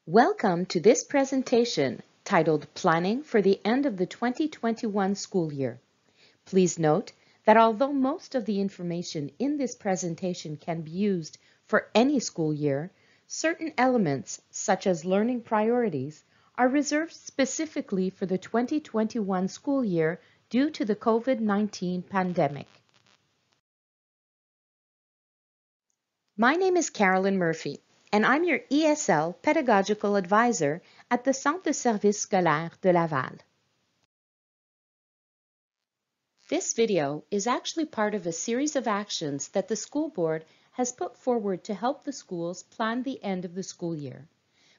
Welcome to this presentation titled Planning for the End of the 2021 School Year. Please note that although most of the information in this presentation can be used for any school year, certain elements, such as learning priorities, are reserved specifically for the 2021 school year due to the COVID-19 pandemic. My name is Carolyn Murphy, and I'm your ESL Pedagogical Advisor at the Centre de Services Scolaires de Laval. This video is actually part of a series of actions that the school board has put forward to help the schools plan the end of the school year.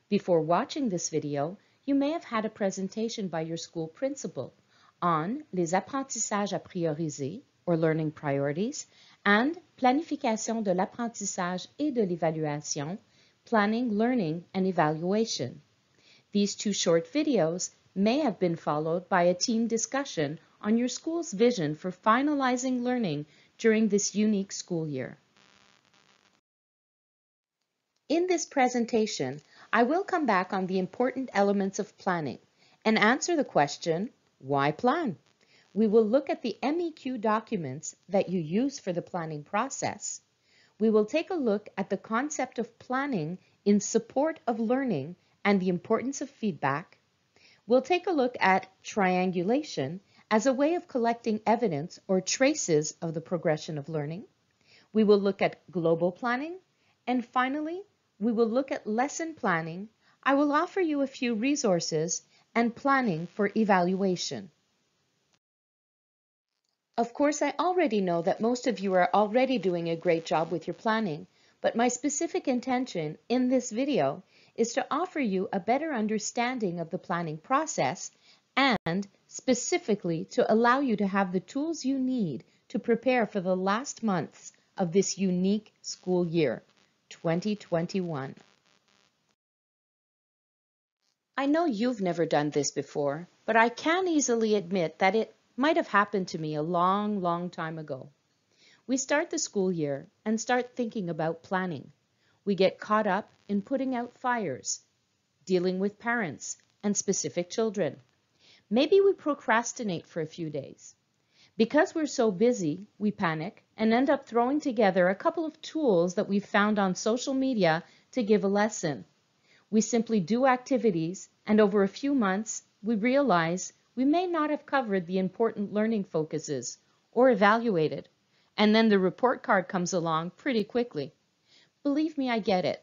Before watching this video, you may have had a presentation by your school principal on les apprentissages à prioriser, or learning priorities, and planification de l'apprentissage et de l'évaluation, planning, learning, and evaluation. These two short videos may have been followed by a team discussion on your school's vision for finalizing learning during this unique school year. In this presentation, I will come back on the important elements of planning and answer the question, why plan? We will look at the MEQ documents that you use for the planning process. We will take a look at the concept of planning in support of learning and the importance of feedback. We'll take a look at triangulation as a way of collecting evidence or traces of the progression of learning. We will look at global planning. And finally, we will look at lesson planning. I will offer you a few resources and planning for evaluation. Of course, I already know that most of you are already doing a great job with your planning, but my specific intention in this video is to offer you a better understanding of the planning process and specifically to allow you to have the tools you need to prepare for the last months of this unique school year, 2021. I know you've never done this before, but I can easily admit that it might have happened to me a long time ago. We start the school year and start thinking about planning. We get caught up in putting out fires, dealing with parents and specific children. Maybe we procrastinate for a few days. Because we're so busy, we panic and end up throwing together a couple of tools that we've found on social media to give a lesson. We simply do activities, and over a few months, we realize we may not have covered the important learning focuses or evaluated, and then the report card comes along pretty quickly. Believe me, I get it.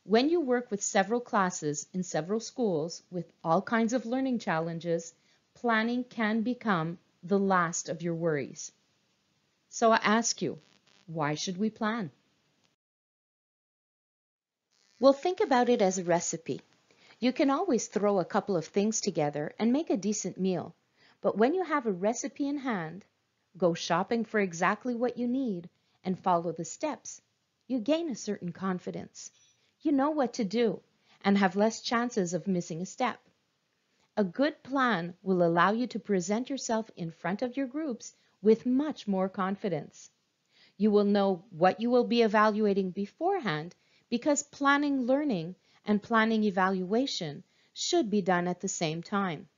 When you work with several classes in several schools with all kinds of learning challenges, planning can become the last of your worries. So I ask you, why should we plan? Well, think about it as a recipe. You can always throw a couple of things together and make a decent meal. But when you have a recipe in hand, go shopping for exactly what you need, and follow the steps, you gain a certain confidence. You know what to do and have less chances of missing a step. A good plan will allow you to present yourself in front of your groups with much more confidence. You will know what you will be evaluating beforehand because planning learning and planning evaluation should be done at the same time.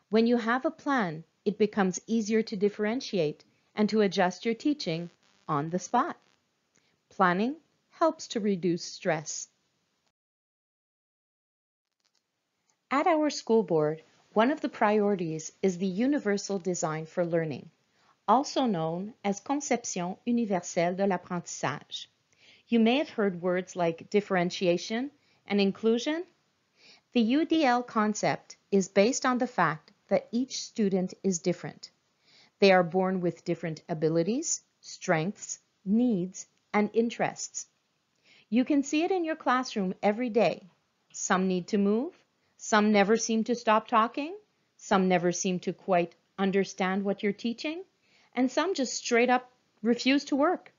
When you have a plan, it becomes easier to differentiate and to adjust your teaching on the spot. Planning helps to reduce stress. At our school board, one of the priorities is the universal design for learning, also known as Conception universelle de l'apprentissage. You may have heard words like differentiation and inclusion. The UDL concept is based on the fact that each student is different. They are born with different abilities, strengths, needs, and interests. You can see it in your classroom every day. Some need to move, some never seem to stop talking, some never seem to quite understand what you're teaching, and some just straight up refuse to work.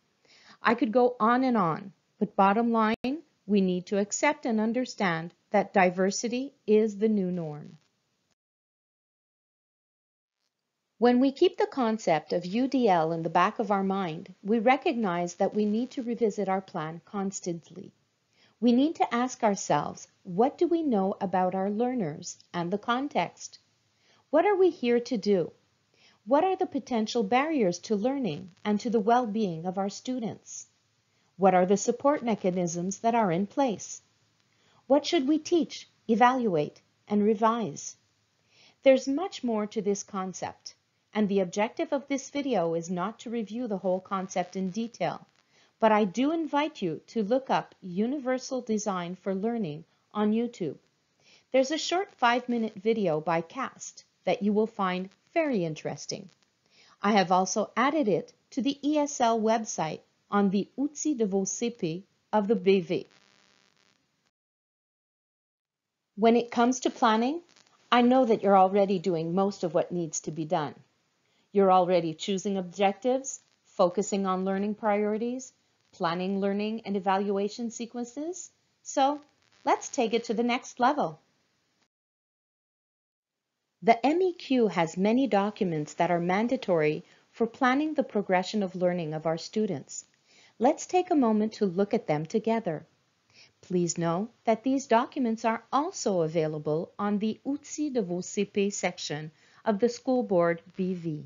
I could go on and on, but bottom line, we need to accept and understand that diversity is the new norm. When we keep the concept of UDL in the back of our mind, we recognize that we need to revisit our plan constantly. We need to ask ourselves, What do we know about our learners and the context? What are we here to do? What are the potential barriers to learning and to the well-being of our students? What are the support mechanisms that are in place? What should we teach, evaluate, and revise? There's much more to this concept, and the objective of this video is not to review the whole concept in detail, but I do invite you to look up Universal Design for Learning on YouTube. There's a short 5-minute video by Cast that you will find very interesting. I have also added it to the ESL website on the Outils de vos CP of the BV. When it comes to planning, I know that you're already doing most of what needs to be done. You're already choosing objectives, focusing on learning priorities, planning learning and evaluation sequences. So let's take it to the next level. The MEQ has many documents that are mandatory for planning the progression of learning of our students. Let's take a moment to look at them together. Please know that these documents are also available on the Outils de vos CP section of the School Board BV.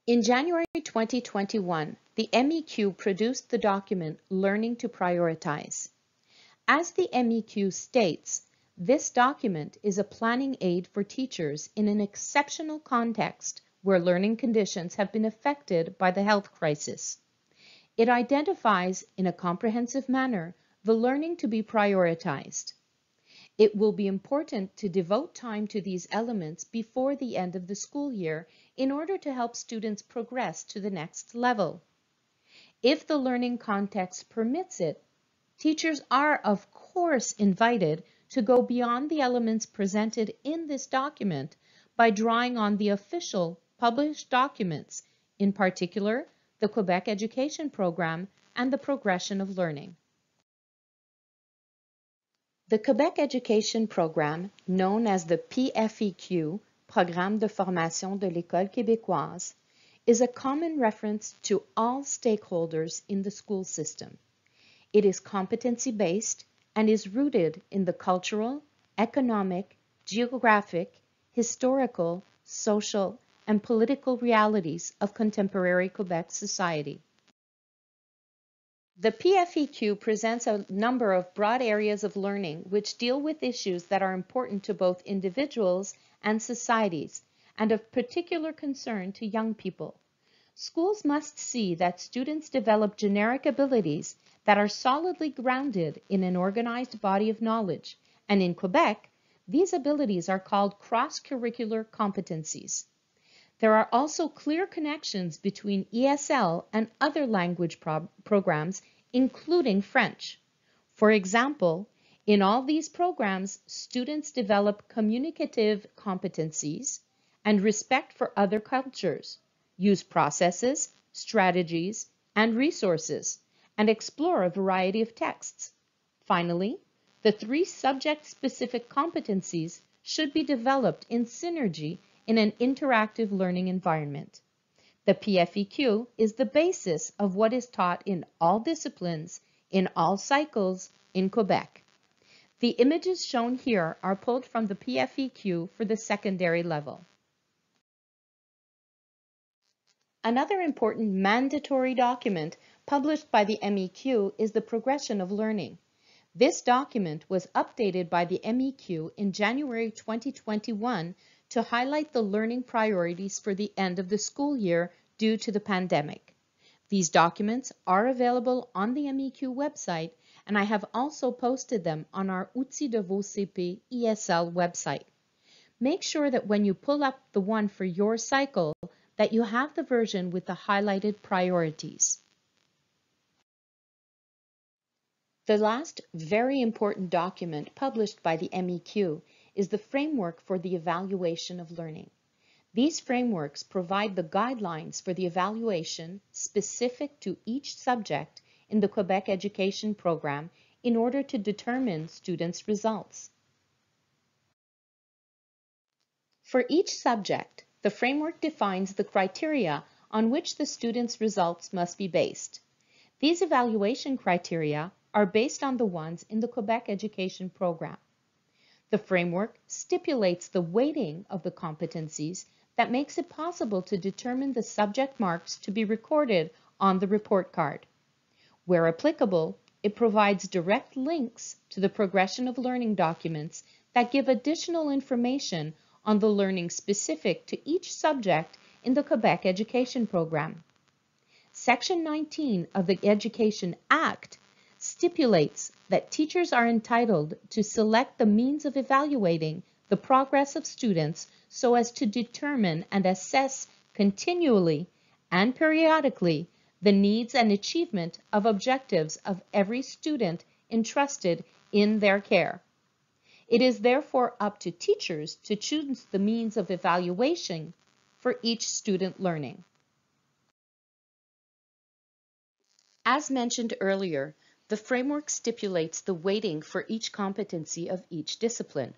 In January 2021, the MEQ produced the document Learning to Prioritize. As the MEQ states, this document is a planning aid for teachers in an exceptional context where learning conditions have been affected by the health crisis. It identifies in a comprehensive manner the learning to be prioritized. It will be important to devote time to these elements before the end of the school year in order to help students progress to the next level. If the learning context permits it, teachers are, of course, invited to go beyond the elements presented in this document by drawing on the official published documents, in particular, the Quebec Education Program and the Progression of Learning. The Quebec Education Program, known as the PFEQ, Programme de Formation de l'École Québécoise, is a common reference to all stakeholders in the school system. It is competency-based and is rooted in the cultural, economic, geographic, historical, social, and political realities of contemporary Quebec society. The PFEQ presents a number of broad areas of learning which deal with issues that are important to both individuals and societies and of particular concern to young people. Schools must see that students develop generic abilities that are solidly grounded in an organized body of knowledge, and in Quebec, these abilities are called cross-curricular competencies. There are also clear connections between ESL and other language programs, including French. For example, in all these programs, students develop communicative competencies and respect for other cultures, use processes, strategies, and resources, and explore a variety of texts. Finally, the 3 subject-specific competencies should be developed in synergy in an interactive learning environment. The PFEQ is the basis of what is taught in all disciplines, in all cycles, in Quebec. The images shown here are pulled from the PFEQ for the secondary level. Another important mandatory document published by the MEQ is the Progression of Learning. This document was updated by the MEQ in January 2021 to highlight the learning priorities for the end of the school year due to the pandemic. These documents are available on the MEQ website, and I have also posted them on our Outils de vos CP ESL website. Make sure that when you pull up the one for your cycle, that you have the version with the highlighted priorities. The last very important document published by the MEQ is the framework for the evaluation of learning. These frameworks provide the guidelines for the evaluation specific to each subject in the Quebec Education Program in order to determine students' results. For each subject, the framework defines the criteria on which the students' results must be based. These evaluation criteria are based on the ones in the Quebec education program. The framework stipulates the weighting of the competencies that makes it possible to determine the subject marks to be recorded on the report card. Where applicable, it provides direct links to the progression of learning documents that give additional information on the learning specific to each subject in the Quebec education program. Section 19 of the Education Act stipulates that teachers are entitled to select the means of evaluating the progress of students so as to determine and assess continually and periodically the needs and achievement of objectives of every student entrusted in their care. It is therefore up to teachers to choose the means of evaluation for each student learning. As mentioned earlier, the framework stipulates the weighting for each competency of each discipline.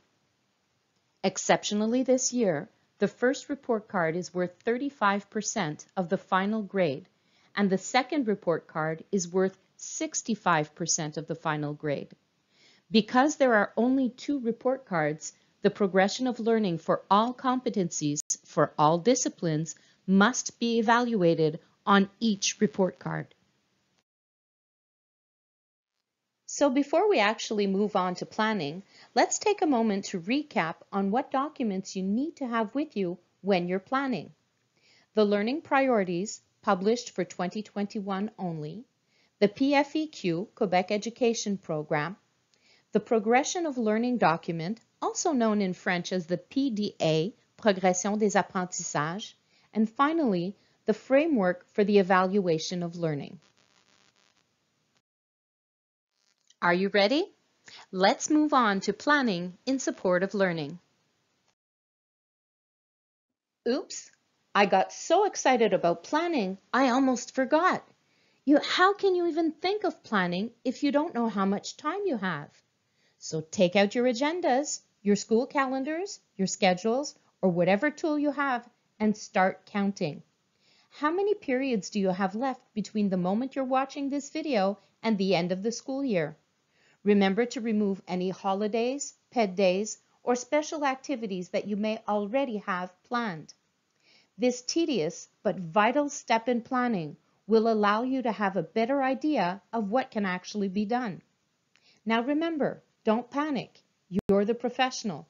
Exceptionally this year, the first report card is worth 35% of the final grade, and the second report card is worth 65% of the final grade. Because there are only 2 report cards, the progression of learning for all competencies for all disciplines must be evaluated on each report card. So before we actually move on to planning, let's take a moment to recap on what documents you need to have with you when you're planning. The learning priorities published for 2021 only, the PFEQ Quebec Education Program, the progression of learning document, also known in French as the PDA, Progression des Apprentissages, and finally, the framework for the evaluation of learning. Are you ready? Let's move on to planning in support of learning. Oops, I got so excited about planning, I almost forgot. How can you even think of planning if you don't know how much time you have? So take out your agendas, your school calendars, your schedules, or whatever tool you have and start counting. How many periods do you have left between the moment you're watching this video and the end of the school year? Remember to remove any holidays, pet days, or special activities that you may already have planned. This tedious but vital step in planning will allow you to have a better idea of what can actually be done. Now remember, don't panic. You're the professional.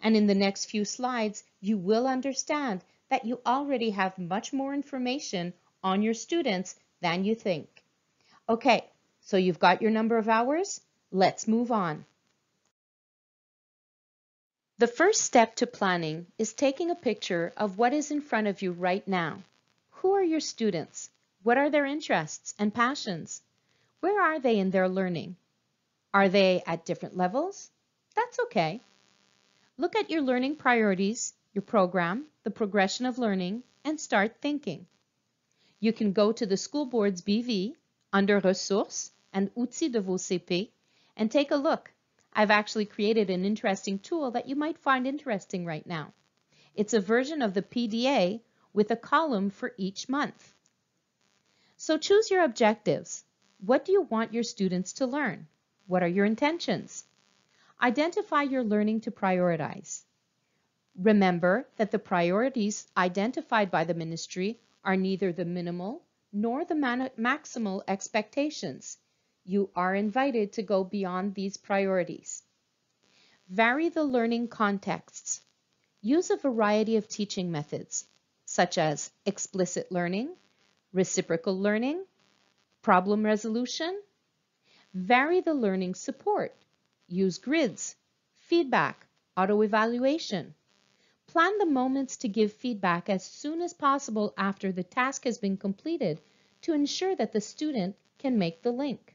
And in the next few slides, you will understand that you already have much more information on your students than you think. Okay, so you've got your number of hours. Let's move on. The first step to planning is taking a picture of what is in front of you right now. Who are your students? What are their interests and passions? Where are they in their learning? Are they at different levels? That's okay. Look at your learning priorities, your program, the progression of learning, and start thinking. You can go to the school board's BV under Ressources and Outils de vos CP and take a look. I've actually created an interesting tool that you might find interesting right now. It's a version of the PDA with a column for each month. So choose your objectives. What do you want your students to learn? What are your intentions? Identify your learning to prioritize. Remember that the priorities identified by the ministry are neither the minimal nor the maximal expectations. You are invited to go beyond these priorities. Vary the learning contexts. Use a variety of teaching methods, such as explicit learning, reciprocal learning, problem resolution. Vary the learning support. Use grids, feedback, auto-evaluation. Plan the moments to give feedback as soon as possible after the task has been completed to ensure that the student can make the link.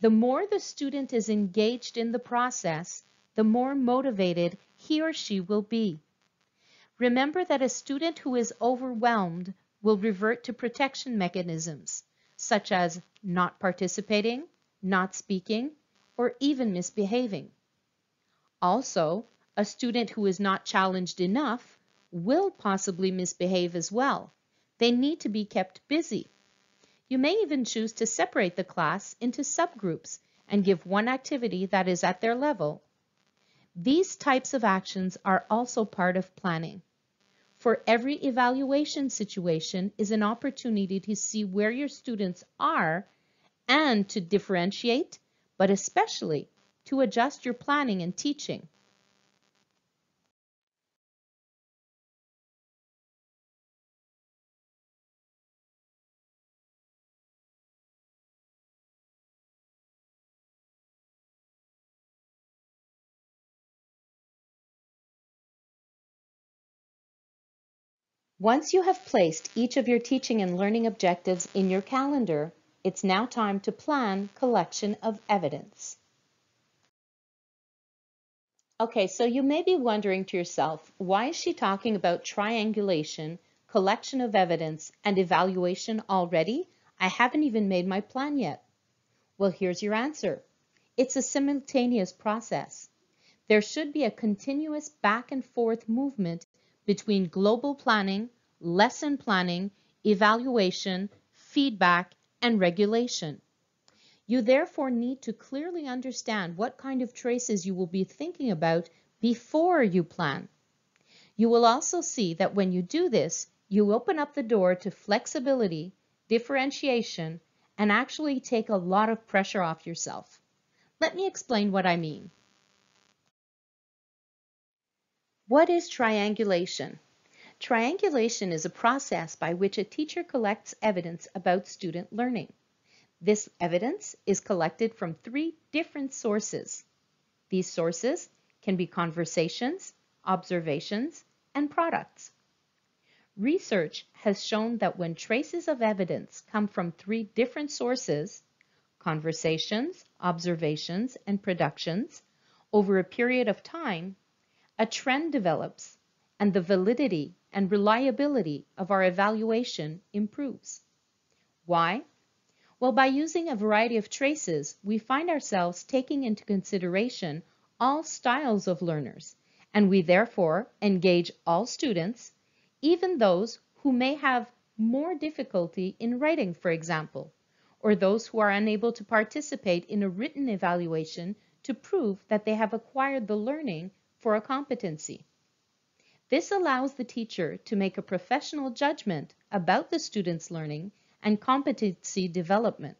The more the student is engaged in the process, the more motivated he or she will be. Remember that a student who is overwhelmed will revert to protection mechanisms, such as not participating, not speaking, or even misbehaving. Also, a student who is not challenged enough will possibly misbehave as well. They need to be kept busy. You may even choose to separate the class into subgroups and give one activity that is at their level. These types of actions are also part of planning. For every evaluation situation is an opportunity to see where your students are and to differentiate, but especially to adjust your planning and teaching. Once you have placed each of your teaching and learning objectives in your calendar, it's now time to plan collection of evidence. Okay, so you may be wondering to yourself, why is she talking about triangulation, collection of evidence, and evaluation already? I haven't even made my plan yet. Well, here's your answer. It's a simultaneous process. There should be a continuous back and forth movement between global planning, lesson planning, evaluation, feedback, and regulation. You therefore need to clearly understand what kind of traces you will be thinking about before you plan. You will also see that when you do this, you open up the door to flexibility, differentiation, and actually take a lot of pressure off yourself. Let me explain what I mean. What is triangulation? Triangulation is a process by which a teacher collects evidence about student learning. This evidence is collected from 3 different sources. These sources can be conversations, observations, and products. Research has shown that when traces of evidence come from 3 different sources, conversations, observations, and productions, over a period of time, a trend develops, and the validity and reliability of our evaluation improves. Why? Well, by using a variety of traces, we find ourselves taking into consideration all styles of learners, and we therefore engage all students, even those who may have more difficulty in writing, for example, or those who are unable to participate in a written evaluation to prove that they have acquired the learning for a competency. This allows the teacher to make a professional judgment about the student's learning and competency development.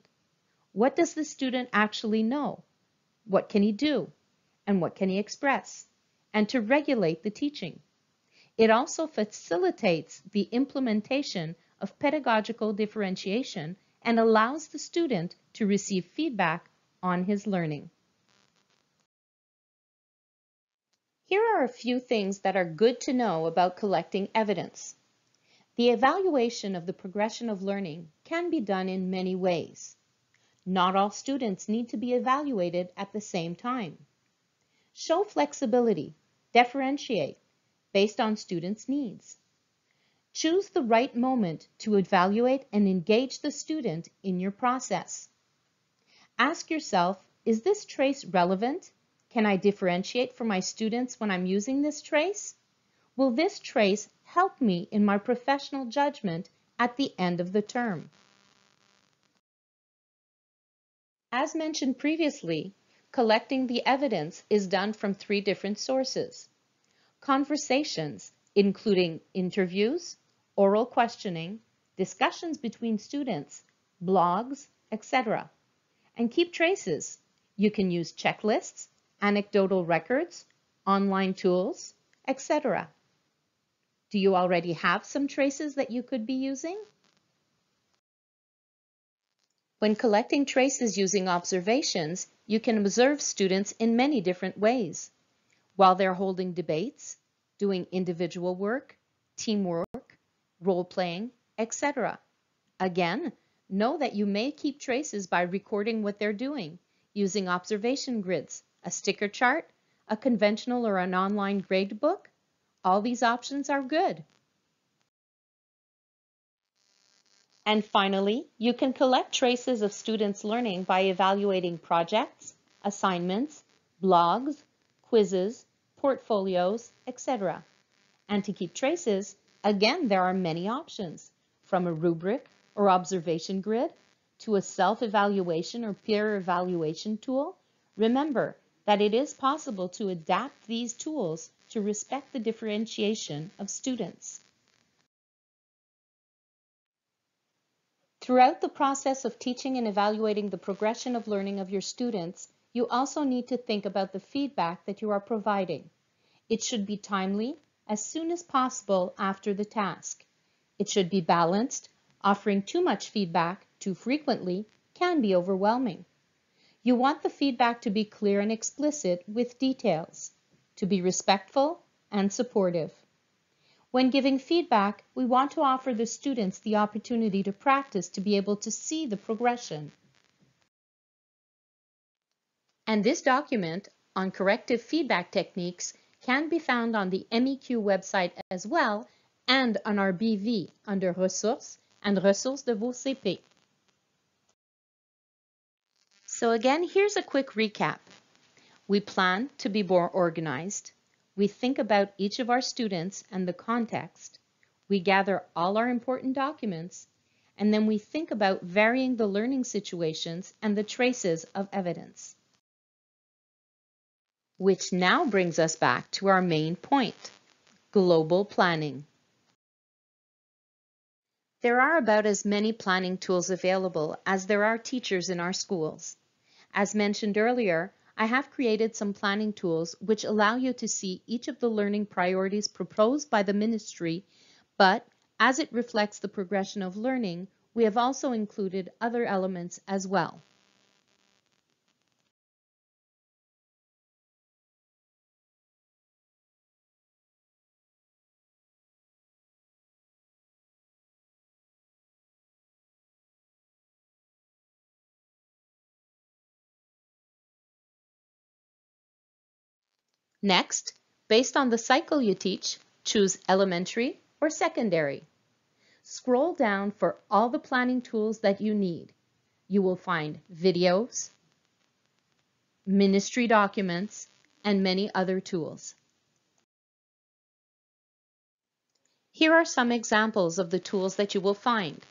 What does the student actually know? What can he do? And what can he express? And to regulate the teaching. It also facilitates the implementation of pedagogical differentiation and allows the student to receive feedback on his learning. Here are a few things that are good to know about collecting evidence. The evaluation of the progression of learning can be done in many ways. Not all students need to be evaluated at the same time. Show flexibility, differentiate based on students' needs. Choose the right moment to evaluate and engage the student in your process. Ask yourself, is this trace relevant? Can I differentiate for my students when I'm using this trace? Will this trace help me in my professional judgment at the end of the term? As mentioned previously, collecting the evidence is done from 3 different sources. Conversations, including interviews, oral questioning, discussions between students, blogs, etc. And keep traces. You can use checklists, anecdotal records, online tools, etc. Do you already have some traces that you could be using? When collecting traces using observations, you can observe students in many different ways. While they're holding debates, doing individual work, teamwork, role-playing, etc. Again, know that you may keep traces by recording what they're doing, using observation grids, a sticker chart, a conventional or an online grade book. All these options are good. And finally, you can collect traces of students' learning by evaluating projects, assignments, blogs, quizzes, portfolios, etc. And to keep traces, again, there are many options, from a rubric or observation grid to a self-evaluation or peer evaluation tool, remember that it is possible to adapt these tools to respect the differentiation of students. Throughout the process of teaching and evaluating the progression of learning of your students, you also need to think about the feedback that you are providing. It should be timely, as soon as possible after the task. It should be balanced. Offering too much feedback too frequently can be overwhelming. You want the feedback to be clear and explicit with details, to be respectful and supportive. When giving feedback, we want to offer the students the opportunity to practice to be able to see the progression. And this document on corrective feedback techniques can be found on the MEQ website as well and on our BV under Ressources and Ressources de vos CP. So again, here's a quick recap. We plan to be more organized. We think about each of our students and the context. We gather all our important documents, and then we think about varying the learning situations and the traces of evidence. Which now brings us back to our main point, global planning. There are about as many planning tools available as there are teachers in our schools. As mentioned earlier, I have created some planning tools which allow you to see each of the learning priorities proposed by the ministry, but as it reflects the progression of learning, we have also included other elements as well. Next, based on the cycle you teach, choose elementary or secondary. Scroll down for all the planning tools that you need. You will find videos, ministry documents, and many other tools. Here are some examples of the tools that you will find.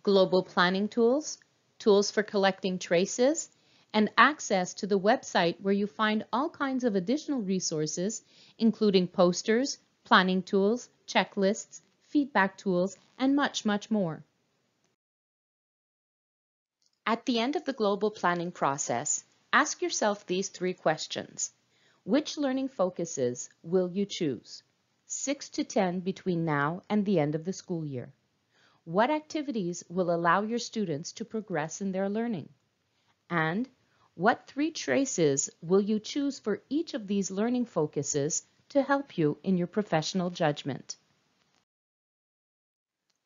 Global planning tools, tools for collecting traces, and access to the website where you find all kinds of additional resources, including posters, planning tools, checklists, feedback tools, and much, much more. At the end of the global planning process, ask yourself these three questions. Which learning focuses will you choose? 6 to 10 between now and the end of the school year. What activities will allow your students to progress in their learning? And what three traces will you choose for each of these learning focuses to help you in your professional judgment?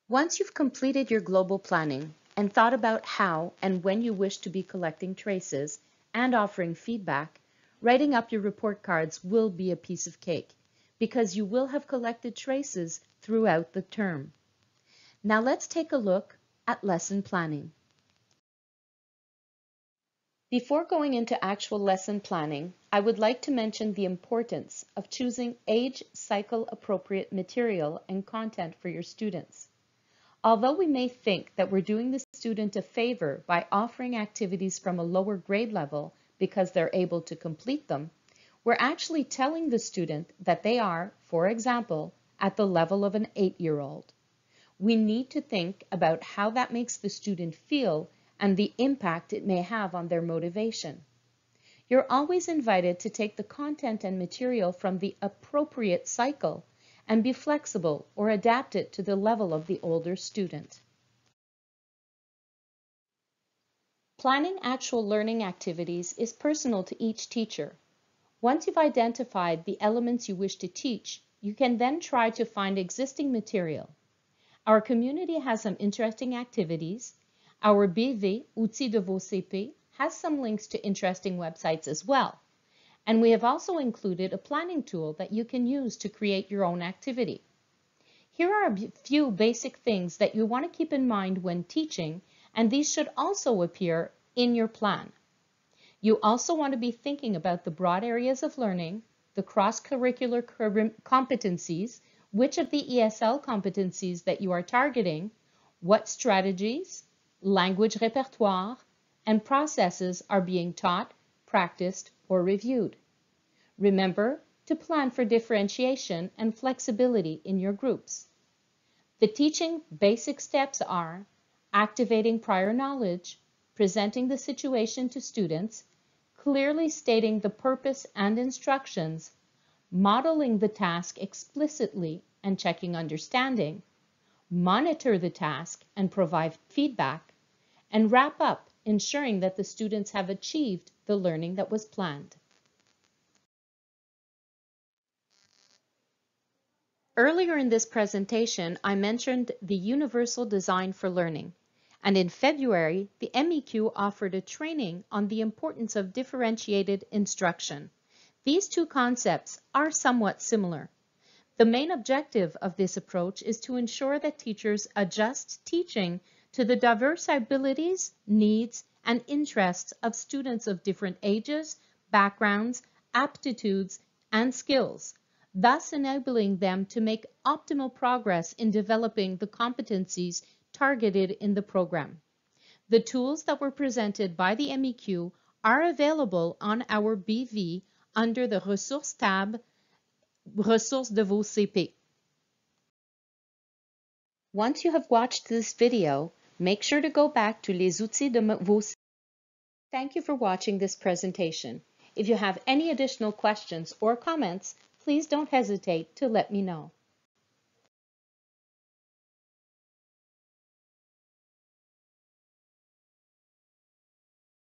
Once you've completed your global planning and thought about how and when you wish to be collecting traces and offering feedback, writing up your report cards will be a piece of cake because you will have collected traces throughout the term. Now let's take a look at lesson planning. Before going into actual lesson planning, I would like to mention the importance of choosing age cycle appropriate material and content for your students. Although we may think that we're doing the student a favor by offering activities from a lower grade level because they're able to complete them, we're actually telling the student that they are, for example, at the level of an 8-year-old. We need to think about how that makes the student feel and the impact it may have on their motivation. You're always invited to take the content and material from the appropriate cycle and be flexible or adapt it to the level of the older student. Planning actual learning activities is personal to each teacher. Once you've identified the elements you wish to teach, you can then try to find existing material. Our community has some interesting activities. Our BV, Outils de vos CP, has some links to interesting websites as well. And we have also included a planning tool that you can use to create your own activity. Here are a few basic things that you want to keep in mind when teaching, and these should also appear in your plan. You also want to be thinking about the broad areas of learning, the cross-curricular competencies, which of the ESL competencies that you are targeting, what strategies, language repertoire, and processes are being taught, practiced, or reviewed. Remember to plan for differentiation and flexibility in your groups. The teaching basic steps are activating prior knowledge, presenting the situation to students, clearly stating the purpose and instructions, modeling the task explicitly and checking understanding, monitor the task and provide feedback, and wrap up, ensuring that the students have achieved the learning that was planned. Earlier in this presentation, I mentioned the Universal Design for Learning, and in February, the MEQ offered a training on the importance of differentiated instruction. These two concepts are somewhat similar. The main objective of this approach is to ensure that teachers adjust teaching to the diverse abilities, needs, and interests of students of different ages, backgrounds, aptitudes, and skills, thus enabling them to make optimal progress in developing the competencies targeted in the program. The tools that were presented by the MEQ are available on our BV under the Ressources tab, Ressources de vos CP. Once you have watched this video, make sure to go back to Les outils de vos CP. Thank you for watching this presentation. If you have any additional questions or comments, please don't hesitate to let me know.